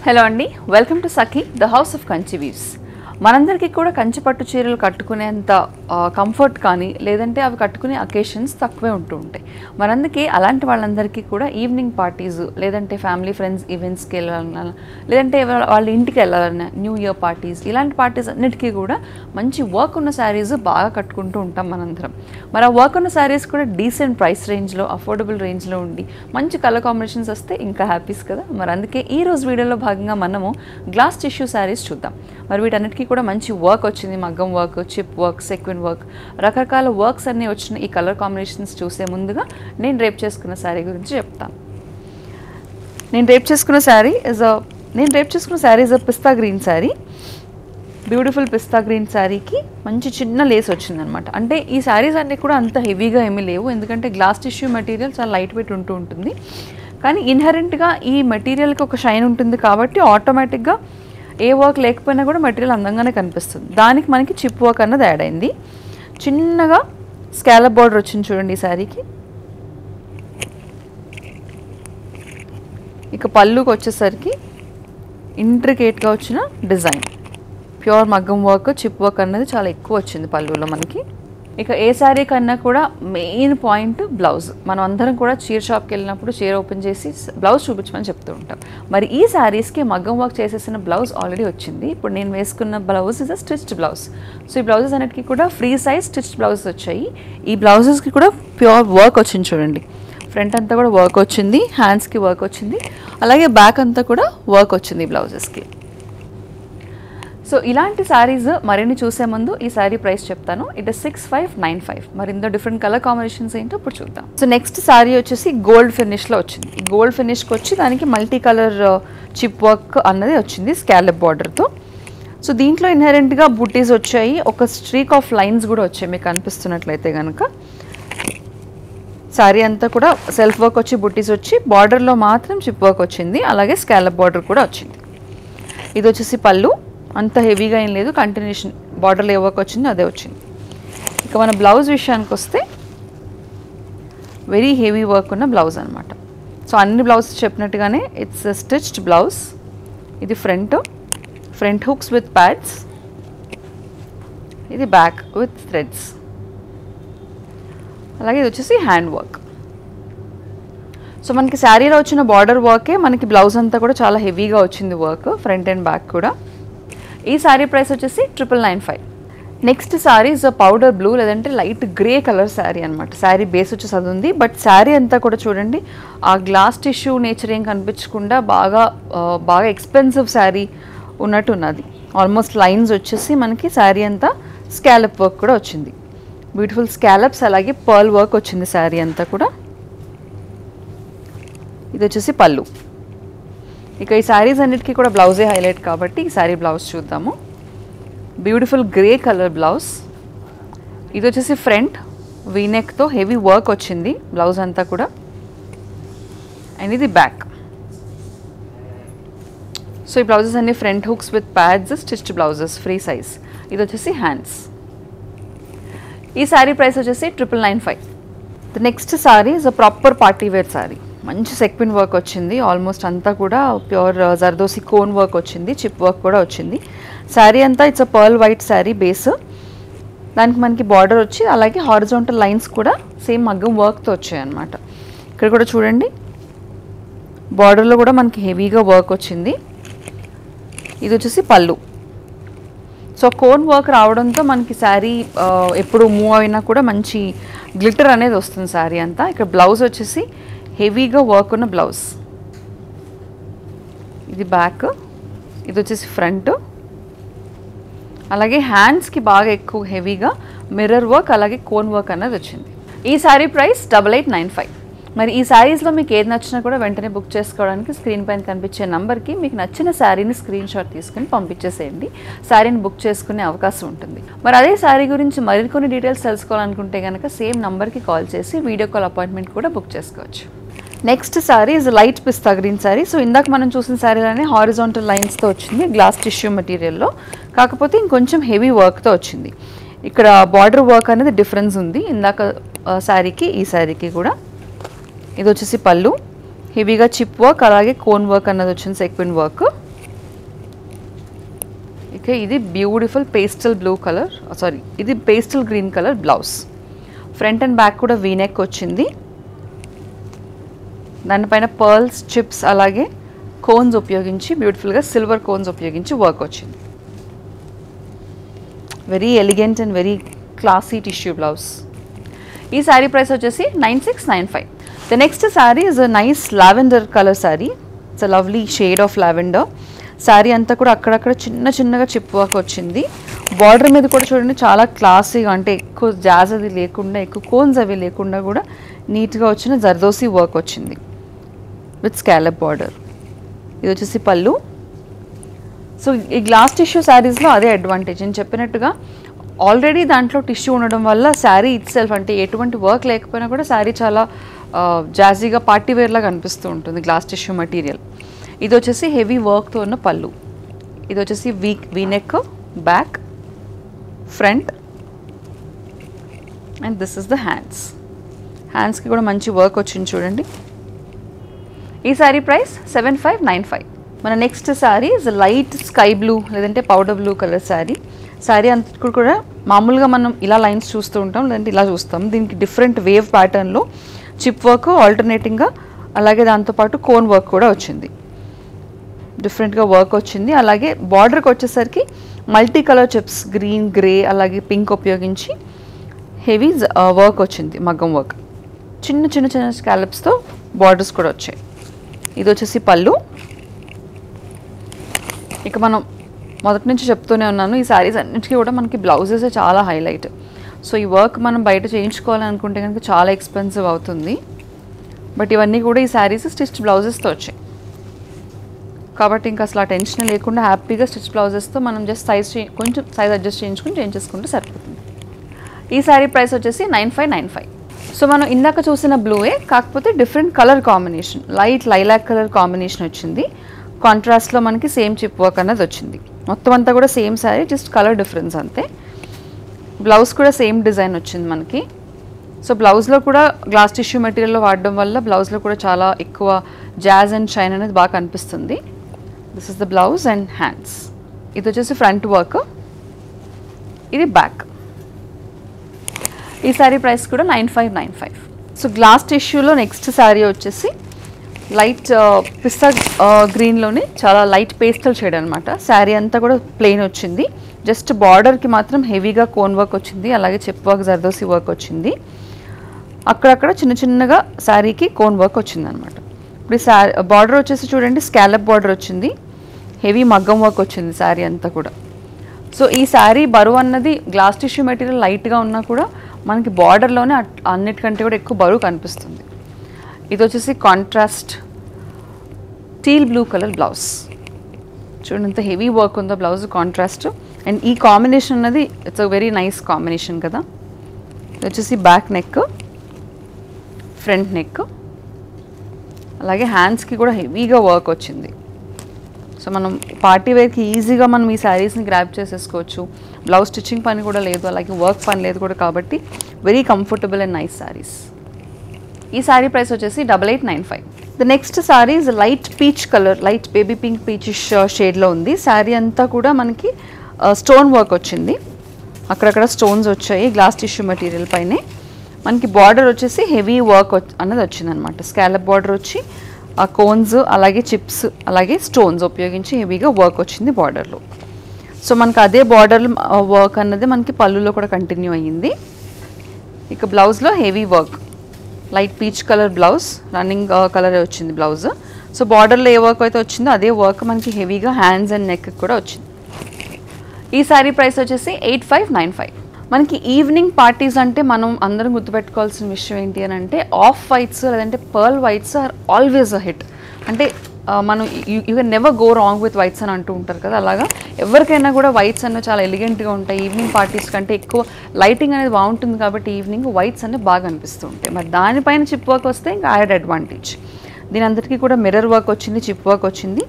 Hello అండి, welcome to Sakhi the house of Kanchi weaves. మనందరికీ కూడా కంచి పట్టు చీరలు కట్టుకునేంత కంఫర్ట్ కానీ లేదంటే అవి కట్టుకునే అకేషన్స్ తక్కువే ఉంటూ ఉంటాయి. మనందుకే అలాంటి వాళ్ళందరికీ కూడా ఈవినింగ్ పార్టీస్ లేదంటే ఫ్యామిలీ ఫ్రెండ్స్ ఈవెంట్స్కి వెళ్ళాలన్నా లేదంటే వాళ్ళ ఇంటికి వెళ్ళాలన్నా న్యూ ఇయర్ పార్టీస్ ఇలాంటి పార్టీస్ అన్నిటికీ కూడా మంచి వర్క్ ఉన్న శారీస్ బాగా కట్టుకుంటూ ఉంటాం మనందరం. మరి ఆ వర్క్ ఉన్న శారీస్ కూడా డీసెంట్ ప్రైస్ రేంజ్లో అఫోర్డబుల్ రేంజ్లో ఉండి మంచి కలర్ కాంబినేషన్స్ వస్తే ఇంకా హ్యాపీస్ కదా. మరి అందుకే ఈ రోజు వీడియోలో భాగంగా మనము గ్లాస్ టిష్యూ శారీస్ చూద్దాం. మరి వీటన్నిటికీ కూడా మంచి వర్క్ వచ్చింది, మగ్గం వర్క్, చిప్ వర్క్, సెక్విన్ వర్క్, రకరకాల వర్క్స్ అన్నీ వచ్చిన ఈ కలర్ కాంబినేషన్స్ చూసే ముందుగా నేను రేప్ చేసుకున్న శారీ గురించి చెప్తాను. నేను రేప్ చేసుకున్న sari is a pista green sari. Beautiful pista green శారీకి మంచి చిన్న లేస్ వచ్చిందనమాట. అంటే ఈ శారీస్ అన్నీ కూడా అంత హెవీగా ఏమీ లేవు, ఎందుకంటే గ్లాస్ టిష్యూ మెటీరియల్ చాలా లైట్ వెయిట్ ఉంటుంది. కానీ ఇన్హెరెంట్గా ఈ మెటీరియల్కి ఒక షైన్ ఉంటుంది కాబట్టి ఆటోమేటిక్గా ఏ వర్క్ లేకపోయినా కూడా మెటీరియల్ అందంగానే కనిపిస్తుంది. దానికి మనకి చిప్ వర్క్ అన్నది యాడ్ అయింది. చిన్నగా స్కాలప్ బార్డర్ వచ్చింది చూడండి ఈ శారీకి. ఇక పళ్ళుకి వచ్చేసరికి ఇంట్రికేట్గా వచ్చిన డిజైన్, ప్యూర్ మగ్గం వర్క్, చిప్ వర్క్ అన్నది చాలా ఎక్కువ వచ్చింది పళ్ళులో మనకి. ఇక ఏ శారీ కన్నా కూడా మెయిన్ పాయింట్ బ్లౌజ్. మనం అందరం కూడా చీర షాప్కి వెళ్ళినప్పుడు చీర ఓపెన్ చేసి బ్లౌజ్ చూపించమని చెప్తూ ఉంటాం. మరి ఈ శారీస్కి మగ్గం వర్క్ చేసేసిన బ్లౌజ్ ఆల్రెడీ వచ్చింది. ఇప్పుడు నేను వేసుకున్న blouse is a stitched blouse. So ఈ బ్లౌజెస్ అన్నిటికీ కూడా ఫ్రీ సైజ్ స్టిచ్డ్ బ్లౌజెస్ వచ్చాయి. ఈ బ్లౌజెస్కి కూడా ప్యూర్ వర్క్ వచ్చింది చూడండి. ఫ్రంట్ అంతా కూడా వర్క్ వచ్చింది, హ్యాండ్స్కి వర్క్ వచ్చింది, అలాగే బ్యాక్ అంతా కూడా వర్క్ వచ్చింది ఈ బ్లౌజెస్కి. సో ఇలాంటి శారీస్ మరిన్ని చూసే ముందు ఈ శారీ ప్రైస్ చెప్తాను. It is 6595. మరి ఇందులో డిఫరెంట్ కలర్ కాంబినేషన్స్ ఏంటో ఇప్పుడు చూద్దాం. సో నెక్స్ట్ శారీ వచ్చేసి గోల్డ్ ఫినిష్లో వచ్చింది. ఈ గోల్డ్ ఫినిష్కి వచ్చి దానికి మల్టీ కలర్ చిప్ వర్క్ అన్నది వచ్చింది స్కాలప్ బార్డర్తో. సో దీంట్లో ఇన్హెరెంట్గా బుటీస్ వచ్చాయి, ఒక స్ట్రీక్ ఆఫ్ లైన్స్ కూడా వచ్చాయి మీకు కనిపిస్తున్నట్లయితే కనుక. శారీ అంతా కూడా సెల్ఫ్ వర్క్ వచ్చి బుటీస్ వచ్చి బార్డర్లో మాత్రం చిప్ వర్క్ వచ్చింది, అలాగే స్కాలప్ బార్డర్ కూడా వచ్చింది. ఇది వచ్చేసి పళ్ళు, అంత హెవీగా ఏం లేదు, కంటిన్యూషన్ బార్డర్లో ఏ వర్క్ వచ్చిందో అదే వచ్చింది. ఇక మన బ్లౌజ్ విషయానికి వస్తే వెరీ హెవీ వర్క్ ఉన్న బ్లౌజ్ అనమాట. సో అన్ని బ్లౌజ్ చెప్పినట్టుగానే ఇట్స్ స్టిచ్డ్ బ్లౌజ్. ఇది ఫ్రంట్ హుక్స్ విత్ ప్యాడ్స్, ఇది బ్యాక్ విత్ థ్రెడ్స్, అలాగే ఇది వచ్చేసి హ్యాండ్ వర్క్. సో మనకి శారీలో వచ్చిన బార్డర్ వర్కే మనకి బ్లౌజ్ అంతా కూడా చాలా హెవీగా వచ్చింది వర్క్, ఫ్రంట్ అండ్ బ్యాక్ కూడా. ఈ శారీ ప్రైస్ వచ్చేసి 9995. Next sari is powder blue లేదంటే లైట్ గ్రే కలర్ శారీ అనమాట. శారీ బేస్ వచ్చేసి అది ఉంది, బట్ శారీ అంతా కూడా చూడండి ఆ గ్లాస్ టిష్యూ నేచర్ ఏం కనిపించకుండా బాగా ఎక్స్పెన్సివ్ శారీ ఉన్నట్టు ఉన్నది. ఆల్మోస్ట్ లైన్స్ వచ్చేసి మనకి శారీ అంతా స్కాలప్ వర్క్ కూడా వచ్చింది, బ్యూటిఫుల్ స్కాలప్స్, అలాగే పర్ల్ వర్క్ వచ్చింది శారీ అంతా కూడా. ఇది వచ్చేసి పళ్ళు. ఇక ఈ శారీస్ అన్నిటికీ కూడా బ్లౌజే హైలైట్ కాబట్టి ఈ శారీ బ్లౌజ్ చూద్దాము. Beautiful grey colour blouse. ఇది వచ్చేసి ఫ్రంట్ వీనెక్తో హెవీ వర్క్ వచ్చింది బ్లౌజ్ అంతా కూడా, అండ్ ఇది బ్యాక్. సో ఈ బ్లౌజెస్ అన్ని front hooks with pads, stitched blouses, free size. ఇది వచ్చేసి హ్యాండ్స్. ఈ శారీ ప్రైస్ వచ్చేసి 9995. The next sari is a proper party wear sari. మంచి సెక్విన్ వర్క్ వచ్చింది, ఆల్మోస్ట్ అంతా కూడా ప్యూర్ జర్దోసి కోన్ వర్క్ వచ్చింది, చిప్ వర్క్ కూడా వచ్చింది. శారీ అంతా it's a pearl white sari base, దానికి మనకి బార్డర్ వచ్చి అలాగే హారిజాంటల్ లైన్స్ కూడా సేమ్ మగ్గం వర్క్తో వచ్చాయి అన్నమాట. ఇక్కడ కూడా చూడండి బార్డర్లో కూడా మనకి హెవీగా వర్క్ వచ్చింది. ఇది వచ్చేసి పళ్ళు. సో కోన్ వర్క్ రావడంతో మనకి శారీ ఎప్పుడు మూవ్ అయినా కూడా మంచి గ్లిటర్ అనేది వస్తుంది శారీ అంతా. ఇక్కడ బ్లౌజ్ వచ్చేసి హెవీగా వర్క్ ఉన్న బ్లౌజ్. ఇది బ్యాక్, ఇది వచ్చేసి ఫ్రంట్, అలాగే హ్యాండ్స్కి బాగా ఎక్కువ హెవీగా మిర్రర్ వర్క్ అలాగే కోన్ వర్క్ అనేది వచ్చింది. ఈ శారీ ప్రైస్ 8895. మరి ఈ శారీస్లో మీకు ఏది నచ్చినా కూడా వెంటనే బుక్ చేసుకోవడానికి స్క్రీన్ పైన కనిపించే నెంబర్కి మీకు నచ్చిన శారీని స్క్రీన్ షాట్ తీసుకుని పంపించేసేయండి, శారీని బుక్ చేసుకునే అవకాశం ఉంటుంది. మరి అదే శారీ గురించి మరికొన్ని డీటెయిల్స్ తెలుసుకోవాలనుకుంటే కనుక సేమ్ నెంబర్కి కాల్ చేసి వీడియో కాల్ అపాయింట్మెంట్ కూడా బుక్ చేసుకోవచ్చు. Next sari is light pista green sari. So ఇందాక మనం చూసిన శారీలోనే హారిజాంటల్ లైన్స్తో వచ్చింది గ్లాస్ టిష్యూ మెటీరియల్లో, కాకపోతే ఇంకొంచెం హెవీ వర్క్తో వచ్చింది. ఇక్కడ బార్డర్ వర్క్ అనేది డిఫరెన్స్ ఉంది ఇందాక శారీకి ఈ శారీకి కూడా. ఇది వచ్చేసి పళ్ళు, హెవీగా చిప్ వర్క్ అలాగే కోన్ వర్క్ అన్నది వచ్చింది, సెక్విన్ వర్క్. ఇక ఇది beautiful pastel blue colour, sorry ఇది pastel green colour blouse. Front and back కూడా వీనెక్ వచ్చింది. దానిపైన పర్ల్స్, చిప్స్ అలాగే కోన్స్ ఉపయోగించి బ్యూటిఫుల్గా సిల్వర్ కోన్స్ ఉపయోగించి వర్క్ వచ్చింది. Very elegant and very classy tissue blouse. ఈ శారీ ప్రైస్ వచ్చేసి 9695. The next sari is a nice lavender colour sari. It's a lovely shade of lavender. Sari అంతా కూడా అక్కడక్కడ చిన్న చిన్నగా చిప్ వర్క్ వచ్చింది. బార్డర్ మీద కూడా చూడండి చాలా క్లాసీగా, అంటే ఎక్కువ జాజ్ అది లేకుండా, ఎక్కువ కోన్స్ అవి లేకుండా కూడా నీట్గా వచ్చిన జర్దోసి వర్క్ వచ్చింది విత్ స్కాలప్ బార్డర్. ఇది వచ్చేసి పళ్ళు. సో ఈ గ్లాస్ టిష్యూ శారీస్లో అదే అడ్వాంటేజ్. నేను చెప్పినట్టుగా ఆల్రెడీ దాంట్లో టిష్యూ ఉండడం వల్ల శారీ ఇట్ సెల్ఫ్, అంటే ఎటువంటి వర్క్ లేకపోయినా కూడా శారీ చాలా జాజీగా పార్టీ వేర్లాగా అనిపిస్తూ ఉంటుంది గ్లాస్ టిష్యూ మెటీరియల్. ఇది వచ్చేసి హెవీ వర్క్తో ఉన్న పళ్ళు. ఇది వచ్చేసి V-neck, back, front and this is the hands. హ్యాండ్స్కి కూడా మంచి వర్క్ వచ్చింది చూడండి. ఈ శారీ ప్రైస్ 7595. మన next sari is light sky blue లేదంటే powder blue colour sari. Sari అంతా కూడా మామూలుగా మనం ఇలా లైన్స్ చూస్తూ ఉంటాం, లేదంటే ఇలా చూస్తాం. దీనికి డిఫరెంట్ వేవ్ ప్యాటర్న్లో చిప్ వర్క్ ఆల్టర్నేటింగ్గా, అలాగే దాంతోపాటు కోన్ వర్క్ కూడా వచ్చింది. డిఫరెంట్గా వర్క్ వచ్చింది. అలాగే బార్డర్కి వచ్చేసరికి multi colour chips, green, grey అలాగే పింక్ ఉపయోగించి హెవీ వర్క్ వచ్చింది, మగ్గం వర్క్. చిన్న చిన్న చిన్న స్కాలప్స్తో బార్డర్స్ కూడా వచ్చాయి. ఇది వచ్చేసి పళ్ళు. ఇక మనం మొదటి నుంచి చెప్తూనే ఉన్నాను, ఈ శారీస్ అన్నిటికీ కూడా మనకి బ్లౌజెస్ చాలా హైలైట్. సో ఈ వర్క్ మనం బయట చేయించుకోవాలనుకుంటే కనుక చాలా ఎక్స్పెన్సివ్ అవుతుంది. బట్ ఇవన్నీ కూడా ఈ శారీస్ స్టిచ్డ్ బ్లౌజెస్తో వచ్చాయి కాబట్టి ఇంకా అసలు ఆ టెన్షన్ లేకుండా హ్యాపీగా స్టిచ్ బ్లౌజెస్తో మనం జస్ట్ కొంచెం సైజ్ అడ్జస్ట్ చేయించుకుంటే సరిపోతుంది. ఈ శారీ ప్రైస్ వచ్చేసి 9595. సో మనం ఇందాక చూసిన బ్లూయే, కాకపోతే different colour combination, light lilac colour combination వచ్చింది. కాంట్రాస్ట్లో మనకి సేమ్ చిప్ వర్క్ అన్నది వచ్చింది. మొత్తం అంతా కూడా same sari, just colour difference అంతే. బ్లౌజ్ కూడా సేమ్ డిజైన్ వచ్చింది మనకి. సో బ్లౌజ్లో కూడా గ్లాస్ టిష్యూ మెటీరియల్లో వాడడం వల్ల బ్లౌజ్లో కూడా చాలా ఎక్కువ జాజ్ అండ్ షైన్ అనేది బాగా కనిపిస్తుంది. This is the blouse and hands. ఇది వచ్చేసి ఫ్రంట్ వర్క్, ఇది బ్యాక్. ఈ శారీ ప్రైస్ కూడా 9595. సో గ్లాస్ టిష్యూలో నెక్స్ట్ శారీ వచ్చేసి లైట్ పిస్తా గ్రీన్లోనే చాలా లైట్ పేస్టల్ షేడ్ అనమాట. శారీ అంతా కూడా ప్లెయిన్ వచ్చింది. జస్ట్ బార్డర్కి మాత్రం హెవీగా కోన్ వర్క్ వచ్చింది, అలాగే చెప్ వర్క్, జర్దోసి వర్క్ వచ్చింది. అక్కడక్కడ చిన్న చిన్నగా శారీకి కోన్ వర్క్ వచ్చింది అనమాట. ఇప్పుడు ఈ శారీ బార్డర్ వచ్చేసి చూడండి స్కాలప్ బార్డర్ వచ్చింది, హెవీ మగ్గం వర్క్ వచ్చింది శారీ అంతా కూడా. సో ఈ శారీ బరువు అన్నది గ్లాస్ టిష్యూ మెటీరియల్ లైట్గా ఉన్నా కూడా మనకి బార్డర్లోనే అన్నిటికంటే కూడా ఎక్కువ బరువు కనిపిస్తుంది. ఇది వచ్చేసి contrast teal blue colour blouse. చూడండి ఎంత హెవీ వర్క్ ఉందో బ్లౌజ్ కాంట్రాస్ట్. అండ్ ఈ కాంబినేషన్ అన్నది it's a very nice combination కదా. ఇది వచ్చేసి బ్యాక్ నెక్, ఫ్రంట్ నెక్, అలాగే హ్యాండ్స్కి కూడా హెవీగా వర్క్ వచ్చింది. సో మనం పార్టీ వేర్కి ఈజీగా మనం ఈ శారీస్ని గ్రాప్ చేసేసుకోవచ్చు. బ్లౌజ్ స్టిచ్చింగ్ పని కూడా లేదు, అలాగే వర్క్ పని లేదు కూడా, కాబట్టి very comfortable and nice saris. ఈ శారీ ప్రైస్ వచ్చేసి 8895. The next sari is light peach colour, light baby pink peachish షేడ్లో ఉంది. శారీ అంతా కూడా మనకి స్టోన్ వర్క్ వచ్చింది, అక్కడక్కడ స్టోన్స్ వచ్చాయి గ్లాస్ టిష్యూ మెటీరియల్ పైనే. మనకి బార్డర్ వచ్చేసి హెవీ వర్క్ అన్నది వచ్చిందనమాట. స్కాలప్ బార్డర్ వచ్చి ఆ కోన్స్ అలాగే చిప్స్ అలాగే స్టోన్స్ ఉపయోగించి హెవీగా వర్క్ వచ్చింది బార్డర్లో. సో మనకి అదే బార్డర్ వర్క్ అన్నది మనకి పళ్ళులో కూడా కంటిన్యూ అయ్యింది. ఇక బ్లౌజ్లో heavy work, light peach colour blouse, running colour వచ్చింది బ్లౌజ్. సో బార్డర్లో ఏ వర్క్ అయితే వచ్చిందో అదే వర్క్ మనకి హెవీగా హ్యాండ్స్ అండ్ నెక్ కూడా వచ్చింది. ఈ శారీ ప్రైస్ వచ్చేసి 8595. మనకి ఈవినింగ్ పార్టీస్ అంటే మనం అందరం గుర్తుపెట్టుకోవాల్సిన విషయం ఏంటి అని అంటే ఆఫ్ వైట్స్ లేదంటే pearl whites are always a hit. అంటే మనం you can never go wrong with whites అని అంటూ ఉంటారు కదా, అలాగా ఎవరికైనా కూడా వైట్స్ అన్న చాలా ఎలిగెంట్గా ఉంటాయి. ఈవినింగ్ పార్టీస్ కంటే ఎక్కువ లైటింగ్ అనేది బాగుంటుంది కాబట్టి ఈవినింగ్ వైట్స్ అనేవి బాగా అనిపిస్తూ ఉంటాయి. మరి దానిపైన చిప్ వర్క్ వస్తే ఇంకా యాడ్ అడ్వాంటేజ్. దీని అందరికీ కూడా మిర్రర్ వర్క్ వచ్చింది, చిప్ వర్క్ వచ్చింది.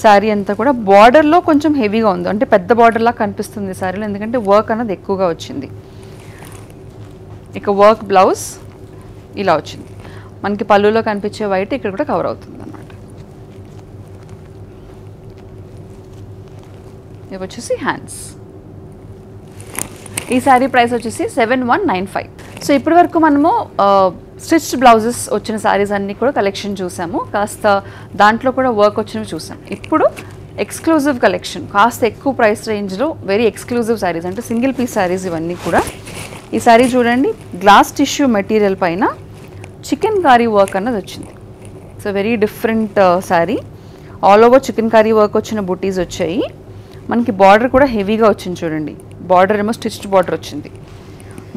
శారీ అంతా కూడా బార్డర్లో కొంచెం హెవీగా ఉంది, అంటే పెద్ద బార్డర్లా కనిపిస్తుంది శారీలో, ఎందుకంటే వర్క్ అనేది ఎక్కువగా వచ్చింది. ఇక వర్క్ బ్లౌజ్ ఇలా వచ్చింది. మనకి పళ్ళులో కనిపించే వైట్ ఇక్కడ కూడా కవర్ అవుతుంది అన్నమాట. ఇవి వచ్చేసి హ్యాండ్స్. ఈ శారీ ప్రైస్ వచ్చేసి 7195. సో ఇప్పటి వరకు మనము స్టిచ్డ్ బ్లౌజెస్ వచ్చిన శారీస్ అన్నీ కూడా కలెక్షన్ చూసాము, కాస్త దాంట్లో కూడా వర్క్ వచ్చినవి చూసాం. ఇప్పుడు ఎక్స్క్లూజివ్ కలెక్షన్, కాస్త ఎక్కువ ప్రైస్ రేంజ్లో వెరీ ఎక్స్క్లూజివ్ శారీస్, అంటే సింగిల్ పీస్ శారీస్ ఇవన్నీ కూడా. ఈ శారీ చూడండి, గ్లాస్ టిష్యూ మెటీరియల్ పైన చికెన్ కారీ వర్క్ అన్నది వచ్చింది. So very different sari. All over chikankari work వచ్చిన బుటీస్ వచ్చాయి. మనకి బార్డర్ కూడా హెవీగా వచ్చింది చూడండి. బార్డర్ ఏమో స్టిచ్డ్ బార్డర్ వచ్చింది.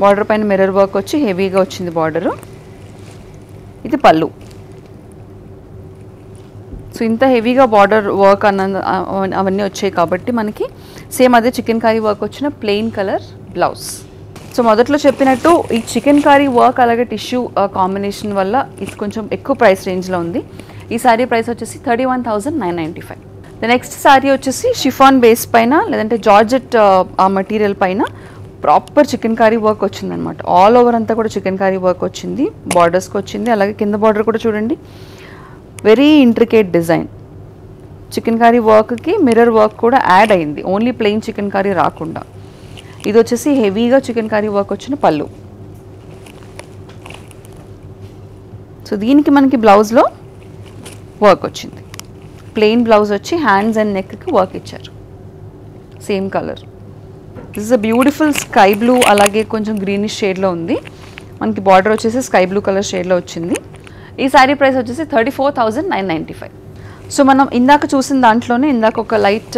బార్డర్ పైన మిర్రర్ వర్క్ వచ్చి హెవీగా వచ్చింది బార్డరు. ఇది పళ్ళు. సో ఇంత హెవీగా బార్డర్ వర్క్ అవన్నీ వచ్చాయి కాబట్టి మనకి సేమ్ అదే చికెన్ కారీ వర్క్ వచ్చిన ప్లెయిన్ కలర్ బ్లౌజ్. సో మొదట్లో చెప్పినట్టు ఈ చికెన్ కారీ వర్క్ అలాగే టిష్యూ కాంబినేషన్ వల్ల ఇది కొంచెం ఎక్కువ ప్రైస్ రేంజ్లో ఉంది. ఈ శారీ ప్రైస్ వచ్చేసి 31,995. నెక్స్ట్ శారీ వచ్చేసి షిఫాన్ బేస్ పైన లేదంటే జార్జెట్ ఆ మెటీరియల్ పైన ప్రాపర్ చికెన్ కారీ వర్క్ వచ్చిందనమాట. ఆల్ ఓవర్ అంతా కూడా చికెన్ కారీ వర్క్ వచ్చింది, బార్డర్స్కి వచ్చింది. అలాగే కింద బార్డర్ కూడా చూడండి, very intricate design. Chikankari వర్క్కి మిర్రర్ వర్క్ కూడా యాడ్ అయింది, ఓన్లీ ప్లెయిన్ చికెన్ కారీ రాకుండా. ఇది వచ్చేసి హెవీగా చికెన్ కారీ వర్క్ వచ్చిన పళ్ళు. సో దీనికి మనకి బ్లౌజ్లో వర్క్ వచ్చింది. ప్లెయిన్ బ్లౌజ్ వచ్చి హ్యాండ్స్ అండ్ నెక్కి వర్క్ ఇచ్చారు, same colour. This is a beautiful sky blue, అలాగే కొంచెం గ్రీనిష్ షేడ్లో ఉంది. మనకి బార్డర్ వచ్చేసి స్కై బ్లూ కలర్ షేడ్లో వచ్చింది. ఈ శారీ ప్రైస్ వచ్చేసి 34,995. సో మనం ఇందాక చూసిన దాంట్లోనే ఇందాక ఒక లైట్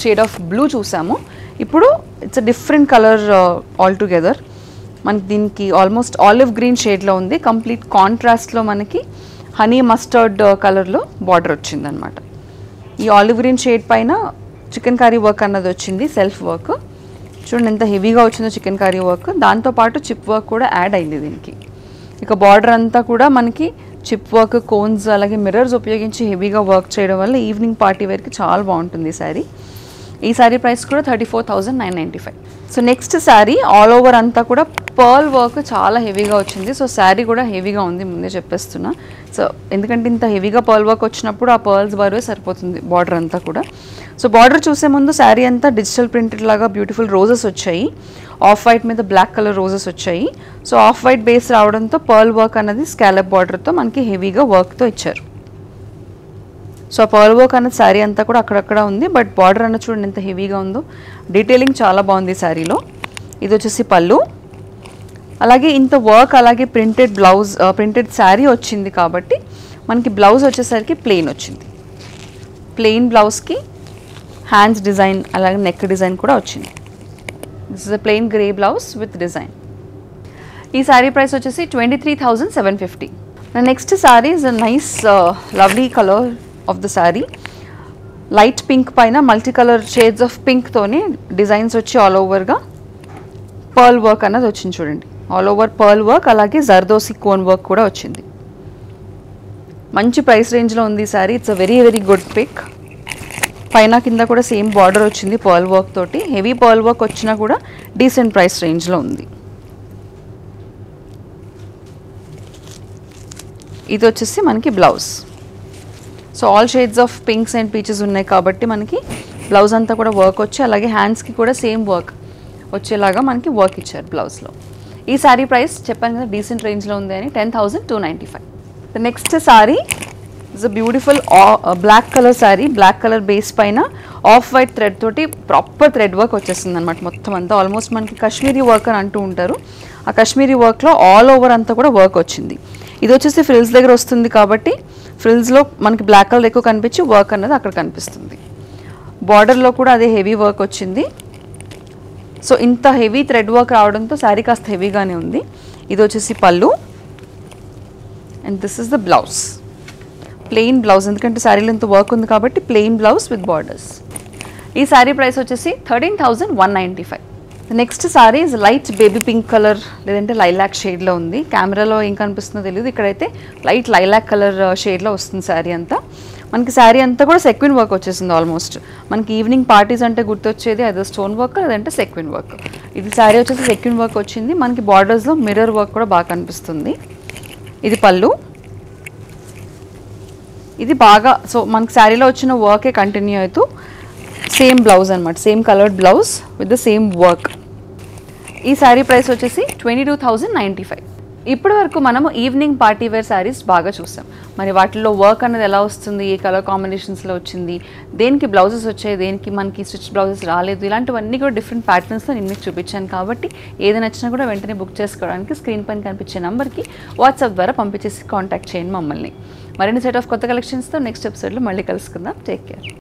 షేడ్ ఆఫ్ బ్లూ చూసాము. ఇప్పుడు it's a different colour all together. మనకి దీనికి ఆల్మోస్ట్ ఆలివ్ గ్రీన్ షేడ్లో ఉంది. కంప్లీట్ కాంట్రాస్ట్లో మనకి హనీ మస్టర్డ్ కలర్లో బార్డర్ వచ్చిందనమాట. ఈ ఆలివ్ గ్రీన్ షేడ్ పైన చికెన్ కారీ వర్క్ అన్నది వచ్చింది, సెల్ఫ్ వర్క్. చూడండి ఎంత హెవీగా వచ్చిందో చికెన్ కారీ వర్క్. దాంతోపాటు చిప్ వర్క్ కూడా యాడ్ అయింది దీనికి. ఇక బార్డర్ అంతా కూడా మనకి చిప్ వర్క్, కోన్స్ అలాగే మిర్రర్స్ ఉపయోగించి హెవీగా వర్క్ చేయడం వల్ల ఈవినింగ్ పార్టీ వేర్కి చాలా బాగుంటుంది ఈ శారీ. ఈ శారీ ప్రైస్ కూడా 34,995. So next sari all over అంతా కూడా పర్ల్ వర్క్ చాలా హెవీగా వచ్చింది. సో శారీ కూడా హెవీగా ఉంది, ముందే చెప్పేస్తున్నా. సో ఎందుకంటే ఇంత హెవీగా పర్ల్ వర్క్ వచ్చినప్పుడు ఆ పర్ల్స్ బరువే సరిపోతుంది బార్డర్ అంతా కూడా. సో బార్డర్ చూసే ముందు శారీ అంతా డిజిటల్ ప్రింటెడ్ లాగా బ్యూటిఫుల్ రోజెస్ వచ్చాయి. ఆఫ్ వైట్ మీద బ్లాక్ కలర్ రోజెస్ వచ్చాయి. సో ఆఫ్ వైట్ బేస్ రావడంతో పర్ల్ వర్క్ అన్నది స్కాలప్ బార్డర్తో మనకి హెవీగా వర్క్తో ఇచ్చారు. సో ఆ పర్ల్ వర్క్ అన్నది శారీ అంతా కూడా అక్కడక్కడ ఉంది, బట్ బార్డర్ అన్నది చూడండి ఎంత హెవీగా ఉందో. డీటెయిలింగ్ చాలా బాగుంది శారీలో. ఇది వచ్చేసి పళ్ళు. అలాగే ఇంత వర్క్ అలాగే ప్రింటెడ్ బ్లౌజ్, ప్రింటెడ్ శారీ వచ్చింది కాబట్టి మనకి బ్లౌజ్ వచ్చేసరికి ప్లెయిన్ వచ్చింది. ప్లెయిన్ బ్లౌజ్కి హ్యాండ్స్ డిజైన్ అలాగే నెక్ డిజైన్ కూడా వచ్చింది. This is a plain grey blouse with design. ఈ శారీ ప్రైస్ వచ్చేసి 23,750. Next sari is a nice lovely colour of the sari. Light pink పైన మల్టీ కలర్ షేడ్స్ ఆఫ్ పింక్తోని డిజైన్స్ వచ్చి ఆల్ ఓవర్గా పర్ల్ వర్క్ అన్నది వచ్చింది చూడండి. ఆల్ ఓవర్ పర్ల్ వర్క్ అలాగే జర్దోసి కోన్ వర్క్ కూడా వచ్చింది. మంచి ప్రైస్ రేంజ్లో ఉంది ఈ sari. It's a very very good pick. పైన కింద కూడా సేమ్ బార్డర్ వచ్చింది పర్ల్ వర్క్ తోటి. హెవీ పర్ల్ వర్క్ వచ్చినా కూడా డీసెంట్ ప్రైస్ రేంజ్లో ఉంది. ఇది వచ్చేసి మనకి blouse. So all shades of pinks and peaches ఉన్నాయి కాబట్టి మనకి బ్లౌజ్ అంతా కూడా వర్క్ వచ్చి అలాగే హ్యాండ్స్కి కూడా సేమ్ వర్క్ వచ్చేలాగా మనకి వర్క్ ఇచ్చారు బ్లౌజ్లో. ఈ శారీ ప్రైస్ చెప్పాను కదా డీసెంట్ రేంజ్లో ఉంది అని, 10,295. The next sari is a beautiful black colour sari. Black colour base పైన ఆఫ్ వైట్ థ్రెడ్ తోటి ప్రాపర్ థ్రెడ్ వర్క్ వచ్చేస్తుంది అనమాట. మొత్తం అంతా ఆల్మోస్ట్ మనకి కాశ్మీరీ వర్క్ అని అంటూ ఉంటారు. ఆ కాశ్మీరీ వర్క్లో ఆల్ ఓవర్ అంతా కూడా వర్క్ వచ్చింది. ఇది వచ్చేసి ఫ్రిల్స్ దగ్గర వస్తుంది కాబట్టి ఫ్రిల్స్లో మనకి బ్లాక్ కలర్ ఎక్కువ కనిపించి వర్క్ అన్నది అక్కడ కనిపిస్తుంది. బార్డర్లో కూడా అదే హెవీ వర్క్ వచ్చింది. సో ఇంత హెవీ థ్రెడ్ వర్క్ రావడంతో శారీ కాస్త హెవీగానే ఉంది. ఇది వచ్చేసి పళ్ళు and this is the blouse. Plain blouse, ఎందుకంటే శారీలో ఇంత వర్క్ ఉంది కాబట్టి ప్లెయిన్ బ్లౌజ్ విత్ బార్డర్స్. ఈ శారీ ప్రైస్ వచ్చేసి 13,195. Next sari is light baby pink colour లేదంటే లైలాక్ షేడ్లో ఉంది. కెమెరాలో ఏం కనిపిస్తుందో తెలియదు, ఇక్కడైతే లైట్ లైలాక్ కలర్ షేడ్లో వస్తుంది శారీ అంతా. మనకి శారీ అంతా కూడా సెక్విన్ వర్క్ వచ్చేసింది ఆల్మోస్ట్. మనకి ఈవినింగ్ పార్టీస్ అంటే గుర్తొచ్చేది అదే స్టోన్ వర్క్ లేదంటే సెక్విన్ వర్క్. ఇది శారీ వచ్చేసి సెక్విన్ వర్క్ వచ్చింది. మనకి బార్డర్స్లో మిర్రర్ వర్క్ కూడా బాగా కనిపిస్తుంది. ఇది పళ్ళు. ఇది బాగా సో మనకి శారీలో వచ్చిన వర్కే కంటిన్యూ అవుతూ సేమ్ బ్లౌజ్ అనమాట, same coloured blouse with the same work. ఈ శారీ ప్రైస్ వచ్చేసి 22,095. ఇప్పటి వరకు మనము ఈవినింగ్ పార్టీ వేర్ శారీస్ బాగా చూసాం. మరి వాటిల్లో వర్క్ అనేది ఎలా వస్తుంది, ఏ కలర్ కాంబినేషన్స్లో వచ్చింది, దేనికి బ్లౌజెస్ వచ్చాయి, దేనికి మనకి స్టిచ్ బ్లౌజెస్ రాలేదు, ఇలాంటివన్నీ కూడా డిఫరెంట్ ప్యాటర్న్స్లో నేను మీకు చూపించాను. కాబట్టి ఏది నచ్చినా కూడా వెంటనే బుక్ చేసుకోవడానికి స్క్రీన్ పైన కనిపించే నెంబర్కి వాట్సాప్ ద్వారా పంపించేసి కాంటాక్ట్ చేయండి మమ్మల్ని. మరిన్ని సెట్ ఆఫ్ కొత్త కలెక్షన్స్తో నెక్స్ట్ ఎపిసోడ్లో మళ్ళీ కలుసుకుందాం. Take care.